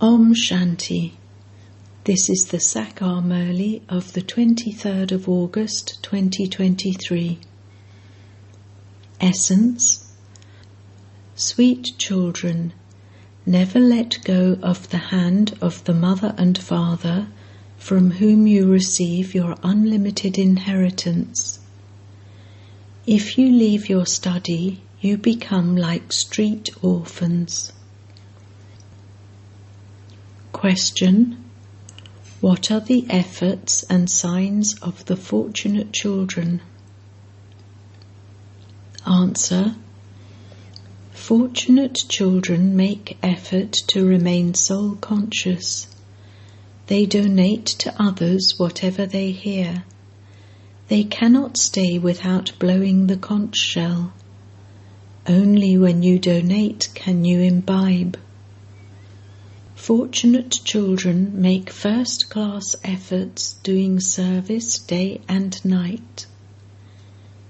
Om Shanti. This is the Sakar Murli of the 23rd of August 2023. Essence. Sweet children, never let go of the hand of the mother and father from whom you receive your unlimited inheritance. If you leave your study, you become like street orphans. Question: what are the efforts and signs of the fortunate children? Answer: fortunate children make effort to remain soul conscious. They donate to others whatever they hear. They cannot stay without blowing the conch shell. Only when you donate can you imbibe. Fortunate children make first-class efforts doing service day and night.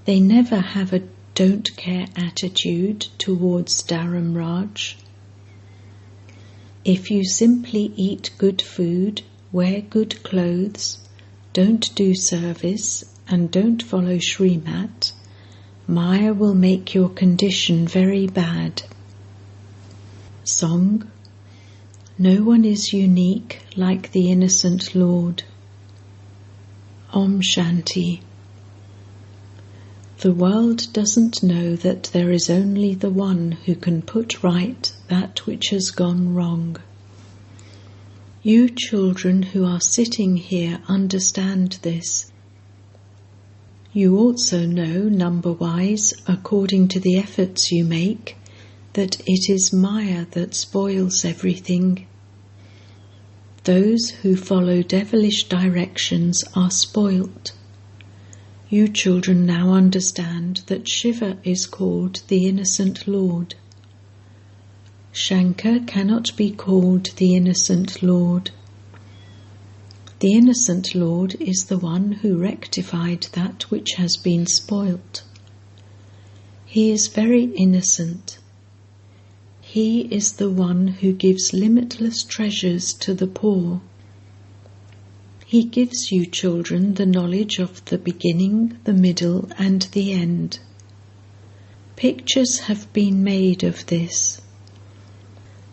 They never have a don't care attitude towards Dharam Raj. If you simply eat good food, wear good clothes, don't do service and don't follow Srimat, Maya will make your condition very bad. Song. No one is unique like the innocent Lord. Om Shanti. The world doesn't know that there is only the one who can put right that which has gone wrong. You children who are sitting here understand this. You also know, number-wise, according to the efforts you make, that it is Maya that spoils everything. Those who follow devilish directions are spoilt. You children now understand that Shiva is called the Innocent Lord. Shankar cannot be called the Innocent Lord. The Innocent Lord is the one who rectified that which has been spoilt. He is very innocent. He is the one who gives limitless treasures to the poor. He gives you children the knowledge of the beginning, the middle and the end. Pictures have been made of this.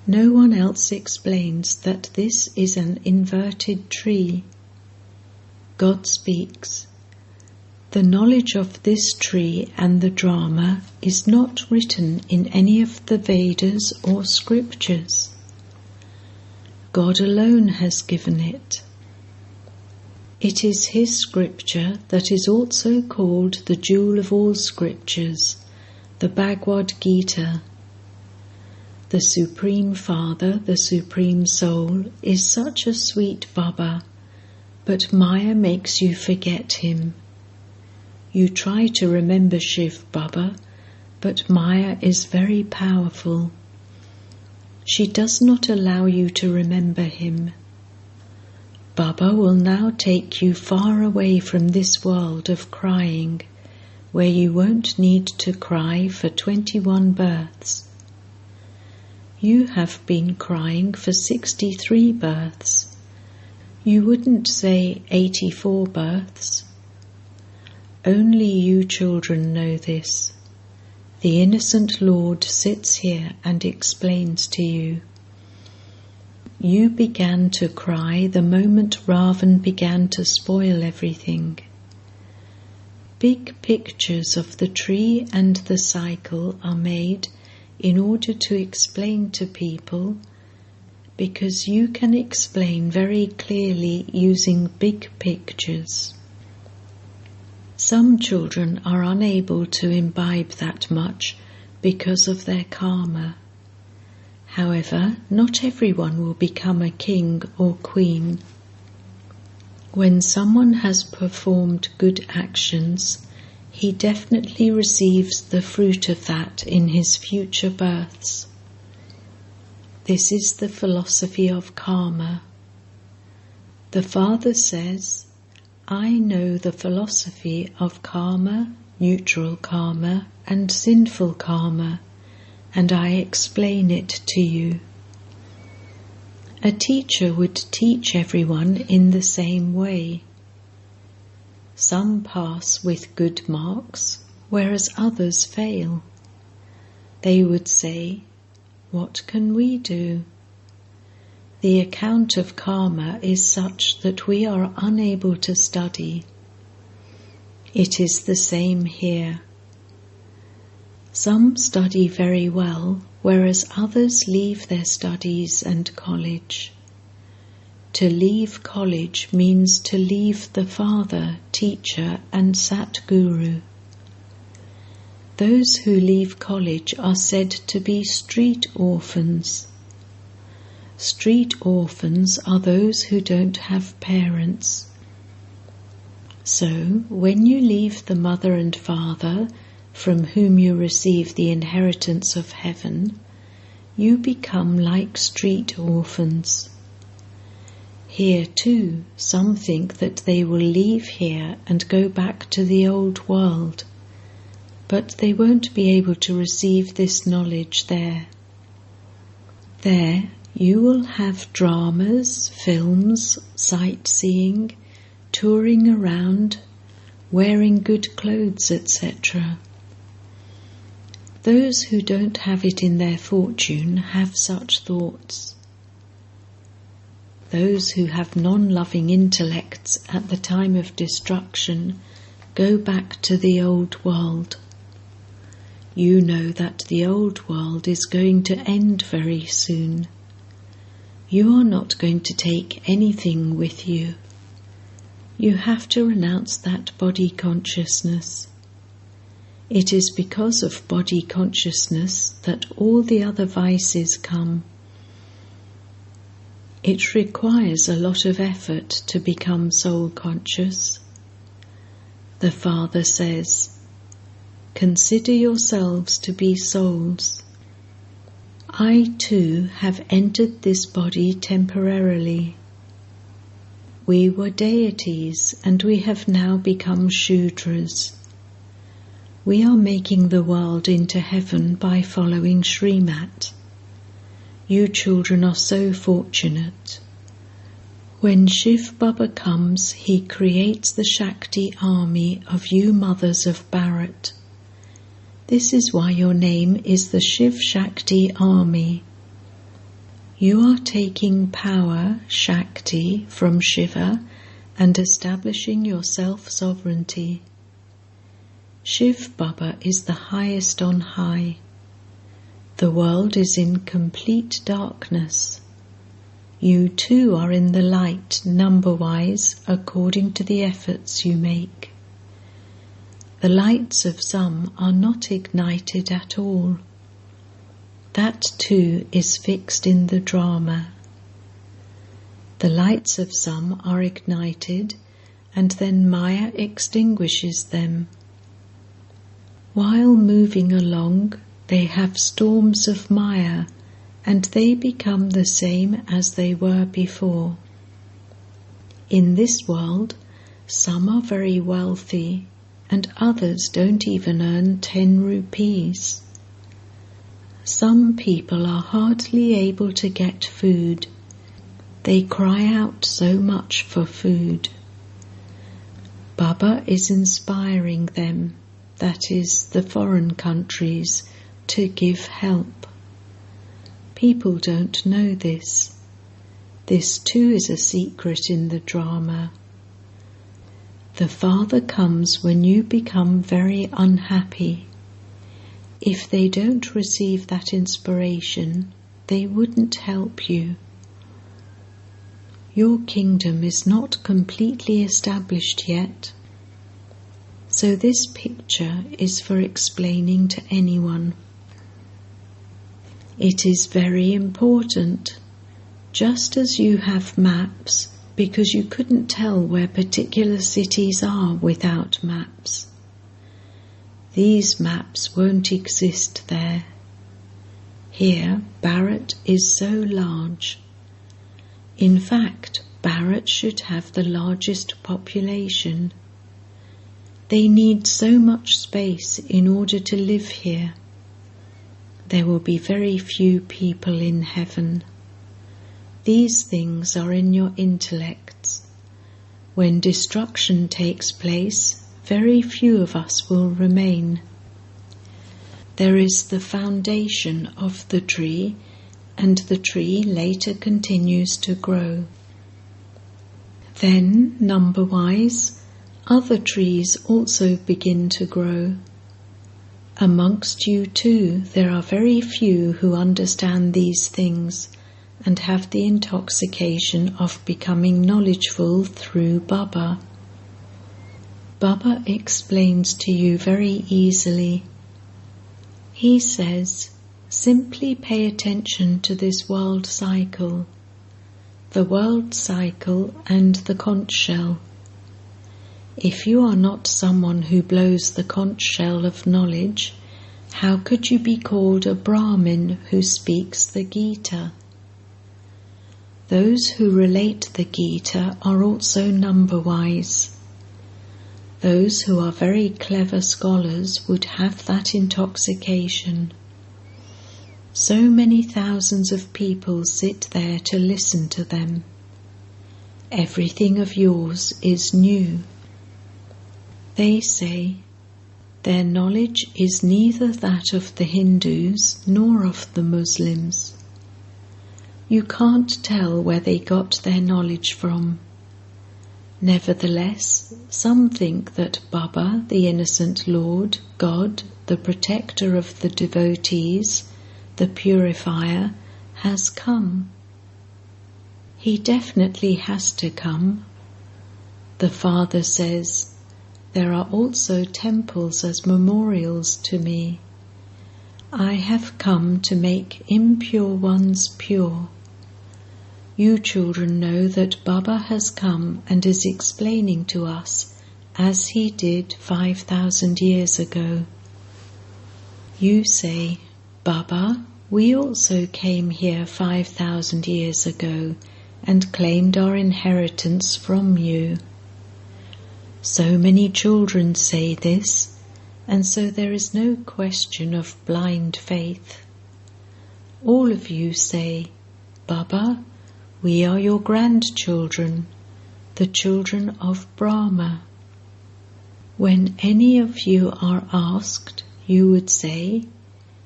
No one else explains that this is an inverted tree. God speaks. The knowledge of this tree and the drama is not written in any of the Vedas or scriptures. God alone has given it. It is His scripture that is also called the jewel of all scriptures, the Bhagavad Gita. The Supreme Father, the Supreme Soul, is such a sweet Baba, but Maya makes you forget him. You try to remember Shiv Baba, but Maya is very powerful. She does not allow you to remember him. Baba will now take you far away from this world of crying, where you won't need to cry for 21 births. You have been crying for 63 births. You wouldn't say 84 births. Only you children know this. The Innocent Lord sits here and explains to you. You began to cry the moment Ravan began to spoil everything. Big pictures of the tree and the cycle are made in order to explain to people, because you can explain very clearly using big pictures. Some children are unable to imbibe that much because of their karma. However, not everyone will become a king or queen. When someone has performed good actions, he definitely receives the fruit of that in his future births. This is the philosophy of karma. The Father says, I know the philosophy of karma, neutral karma, and sinful karma, and I explain it to you. A teacher would teach everyone in the same way. Some pass with good marks, whereas others fail. They would say, "What can we do?" The account of karma is such that we are unable to study. It is the same here. Some study very well, whereas others leave their studies and college. To leave college means to leave the father, teacher, and Satguru. Those who leave college are said to be street orphans. Street orphans are those who don't have parents. So, when you leave the mother and father, from whom you receive the inheritance of heaven, you become like street orphans. Here too, some think that they will leave here and go back to the old world, but they won't be able to receive this knowledge there. There, you will have dramas, films, sightseeing, touring around, wearing good clothes, etc. Those who don't have it in their fortune have such thoughts. Those who have non-loving intellects at the time of destruction go back to the old world. You know that the old world is going to end very soon. You are not going to take anything with you. You have to renounce that body consciousness. It is because of body consciousness that all the other vices come. It requires a lot of effort to become soul conscious. The Father says, "Consider yourselves to be souls. I too have entered this body temporarily. We were deities and we have now become Shudras. We are making the world into heaven by following Srimat. You children are so fortunate. When Shiv Baba comes, he creates the Shakti army of you mothers of Bharat. This is why your name is the Shiv Shakti army. You are taking power, Shakti, from Shiva and establishing your self-sovereignty. Shiv Baba is the highest on high. The world is in complete darkness. You too are in the light, number-wise, according to the efforts you make. The lights of some are not ignited at all. That too is fixed in the drama. The lights of some are ignited, and then Maya extinguishes them. While moving along, they have storms of Maya, and they become the same as they were before. In this world, some are very wealthy, and others don't even earn 10 rupees. Some people are hardly able to get food. They cry out so much for food. Baba is inspiring them, that is, the foreign countries, to give help. People don't know this. This too is a secret in the drama. The Father comes when you become very unhappy. If they don't receive that inspiration, they wouldn't help you. Your kingdom is not completely established yet. So this picture is for explaining to anyone. It is very important, just as you have maps, because you couldn't tell where particular cities are without maps. These maps won't exist there. Here, Bharat is so large. In fact, Bharat should have the largest population. They need so much space in order to live here. There will be very few people in heaven. These things are in your intellects. When destruction takes place, very few of us will remain. There is the foundation of the tree, and the tree later continues to grow. Then, number-wise, other trees also begin to grow. Amongst you too, there are very few who understand these things and have the intoxication of becoming knowledgeful through Baba. Baba explains to you very easily. He says, simply pay attention to this world cycle, the world cycle and the conch shell. If you are not someone who blows the conch shell of knowledge, how could you be called a Brahmin who speaks the Gita? Those who relate the Gita are also number-wise. Those who are very clever scholars would have that intoxication. So many thousands of people sit there to listen to them. Everything of yours is new. They say, their knowledge is neither that of the Hindus nor of the Muslims. You can't tell where they got their knowledge from. Nevertheless, some think that Baba, the innocent Lord, God, the protector of the devotees, the purifier, has come. He definitely has to come. The Father says, there are also temples as memorials to me. I have come to make impure ones pure. You children know that Baba has come and is explaining to us as he did 5,000 years ago. You say, Baba, we also came here 5,000 years ago and claimed our inheritance from you. So many children say this, and so there is no question of blind faith. All of you say, Baba, we are your grandchildren, the children of Brahma. When any of you are asked, you would say,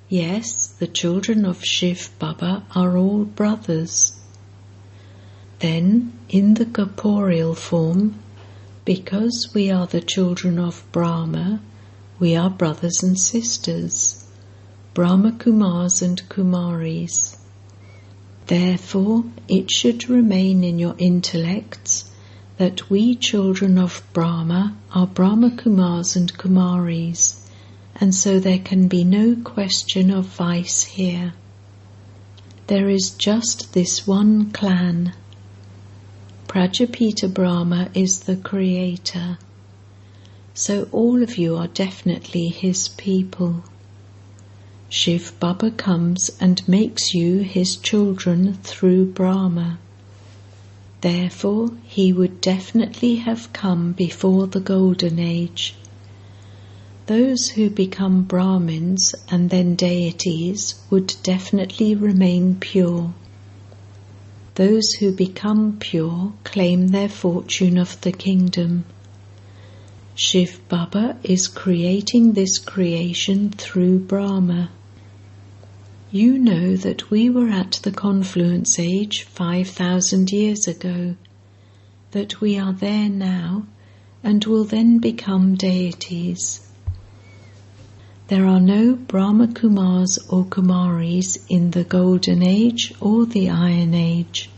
yes, the children of Shiv Baba are all brothers. Then, in the corporeal form, because we are the children of Brahma, we are brothers and sisters, Brahma Kumaris and Kumaris. Therefore, it should remain in your intellects that we children of Brahma are Brahma Kumaris and Kumaris, and so there can be no question of vice here. There is just this one clan. Prajapita Brahma is the creator, so all of you are definitely his people. Shiv Baba comes and makes you his children through Brahma. Therefore, he would definitely have come before the Golden Age. Those who become Brahmins and then deities would definitely remain pure. Those who become pure claim their fortune of the kingdom. Shiv Baba is creating this creation through Brahma. You know that we were at the confluence age 5,000 years ago, that we are there now and will then become deities. There are no Brahma Kumars or Kumaris in the Golden Age or the Iron Age.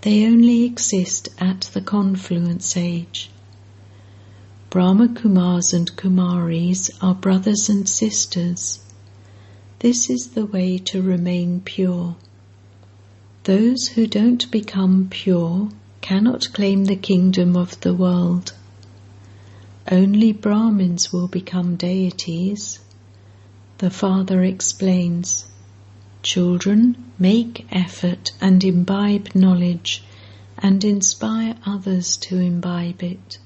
They only exist at the confluence age. Brahma Kumars and Kumaris are brothers and sisters. This is the way to remain pure. Those who don't become pure cannot claim the kingdom of the world. Only Brahmins will become deities. The Father explains, children, make effort and imbibe knowledge and inspire others to imbibe it.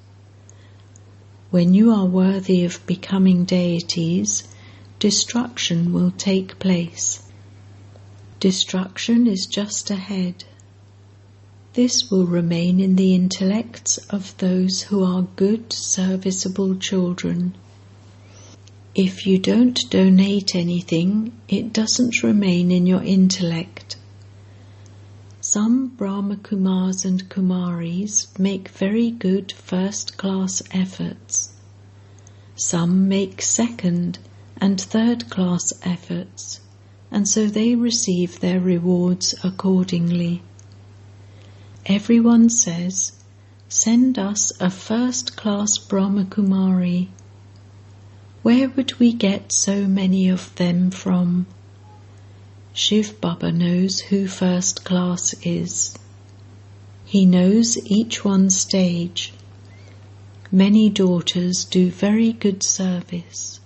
When you are worthy of becoming deities, destruction will take place. Destruction is just ahead. This will remain in the intellects of those who are good, serviceable children. If you don't donate anything, it doesn't remain in your intellect. Some Brahma Kumars and Kumaris make very good first-class efforts. Some make second and third-class efforts, and so they receive their rewards accordingly. Everyone says, "Send us a first-class Brahma Kumari." Where would we get so many of them from? Shiv Baba knows who first class is. He knows each one's stage. Many daughters do very good service.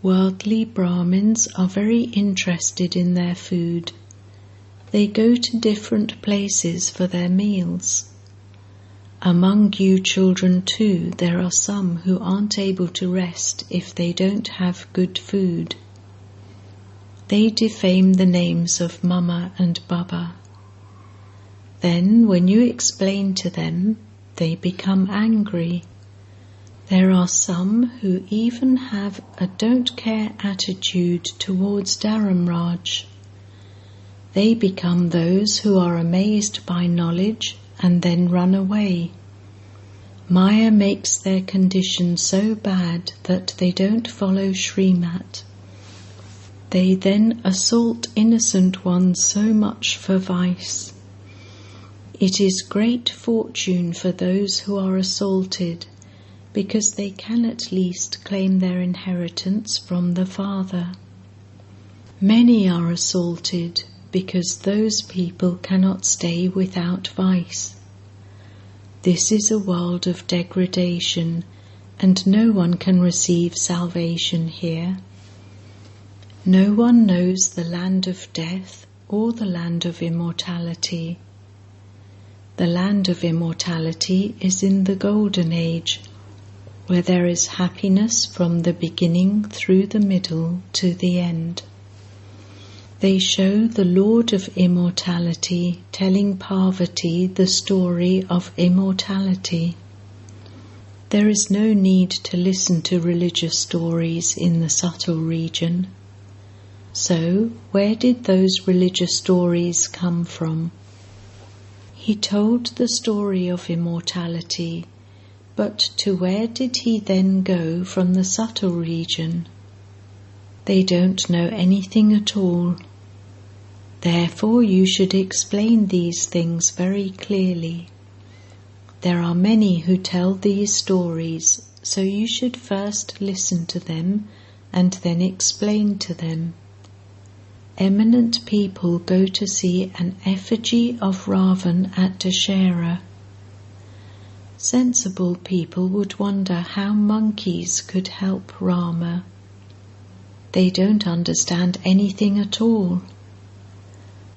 Worldly Brahmins are very interested in their food. They go to different places for their meals. Among you children too, there are some who aren't able to rest if they don't have good food. They defame the names of Mama and Baba. Then, when you explain to them, they become angry. There are some who even have a don't care attitude towards Dharamraj. They become those who are amazed by knowledge and then run away. Maya makes their condition so bad that they don't follow Srimat. They then assault innocent ones so much for vice. It is great fortune for those who are assaulted, because they can at least claim their inheritance from the father. Many are assaulted because those people cannot stay without vice. This is a world of degradation, and no one can receive salvation here. No one knows the land of death or the land of immortality. The land of immortality is in the Golden Age, where there is happiness from the beginning through the middle to the end. They show the Lord of Immortality telling Parvati the story of immortality. There is no need to listen to religious stories in the subtle region. So, where did those religious stories come from? He told the story of immortality, but to where did he then go from the subtle region? They don't know anything at all. Therefore you should explain these things very clearly. There are many who tell these stories, so you should first listen to them and then explain to them. Eminent people go to see an effigy of Ravan at Dashera. Sensible people would wonder how monkeys could help Rama. They don't understand anything at all.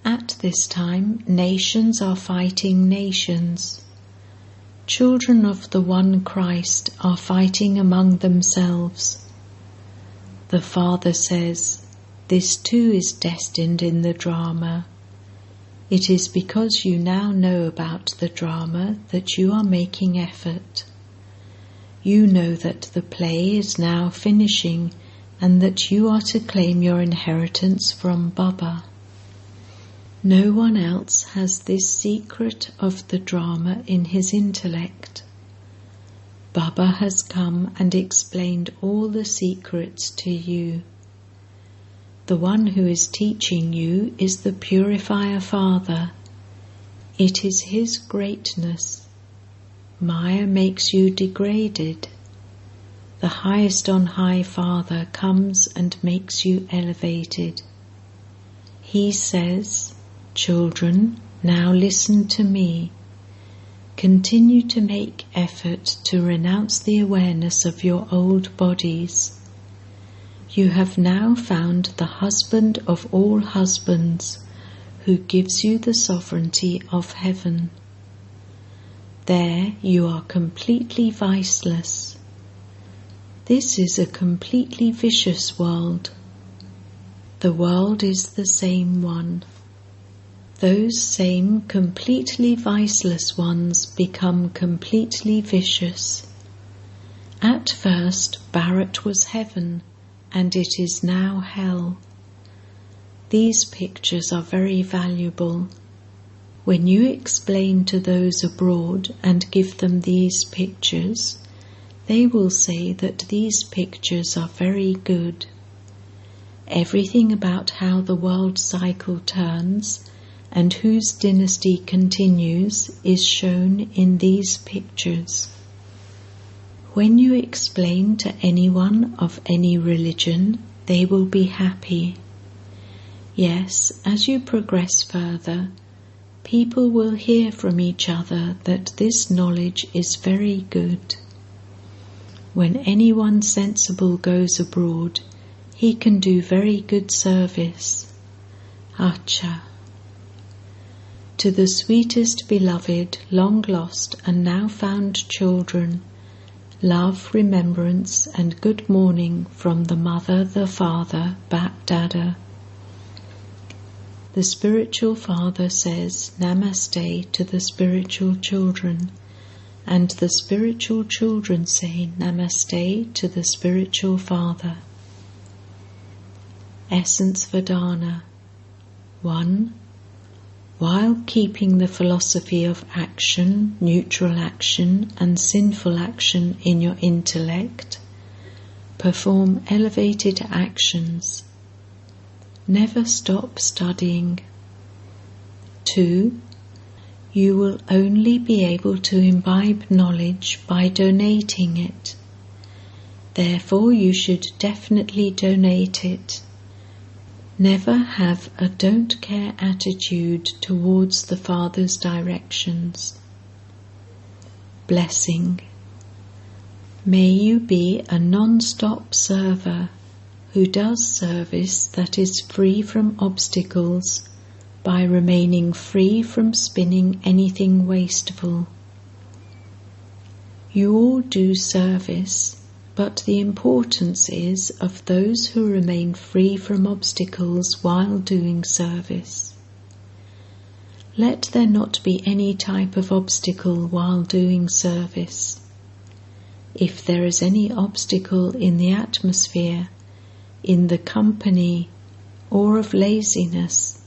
At this time, nations are fighting nations. Children of the one Christ are fighting among themselves. The Father says, "This too is destined in the drama." It is because you now know about the drama that you are making effort. You know that the play is now finishing and that you are to claim your inheritance from Baba. No one else has this secret of the drama in his intellect. Baba has come and explained all the secrets to you. The one who is teaching you is the Purifier Father. It is his greatness. Maya makes you degraded. The highest on high Father comes and makes you elevated. He says, "Children, now listen to me. Continue to make effort to renounce the awareness of your old bodies. You have now found the husband of all husbands, who gives you the sovereignty of heaven. There you are completely viceless. This is a completely vicious world. The world is the same one. those same completely viceless ones become completely vicious. At first, Bharat was heaven, and it is now hell. These pictures are very valuable. When you explain to those abroad and give them these pictures, they will say that these pictures are very good. Everything about how the world cycle turns and whose dynasty continues is shown in these pictures. When you explain to anyone of any religion, they will be happy. Yes, as you progress further, people will hear from each other that this knowledge is very good. When anyone sensible goes abroad, he can do very good service. Acha. To the sweetest beloved, long lost and now found children, love, remembrance and good morning from the mother, the father, Bap Dada. The spiritual father says Namaste to the spiritual children, and the spiritual children say Namaste to the spiritual father. Essence Vedana. 1. While keeping the philosophy of action, neutral action and sinful action in your intellect, perform elevated actions. Never stop studying. 2. You will only be able to imbibe knowledge by donating it. Therefore, you should definitely donate it. Never have a don't care attitude towards the Father's directions. Blessing. May you be a non-stop server who does service that is free from obstacles by remaining free from spinning anything wasteful. You all do service, but the importance is of those who remain free from obstacles while doing service. Let there not be any type of obstacle while doing service. If there is any obstacle in the atmosphere, in the company, or of laziness,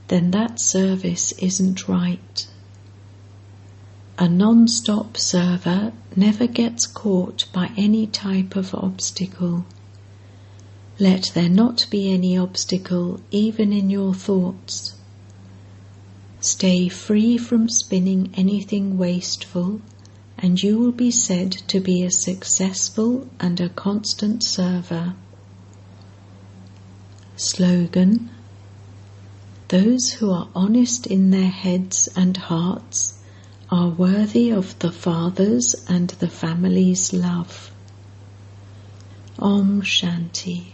then that service isn't right. A non-stop server never gets caught by any type of obstacle. Let there not be any obstacle even in your thoughts. Stay free from spinning anything wasteful, and you will be said to be a successful and a constant server. Slogan: those who are honest in their heads and hearts are worthy of the Father's and the family's love. Om Shanti.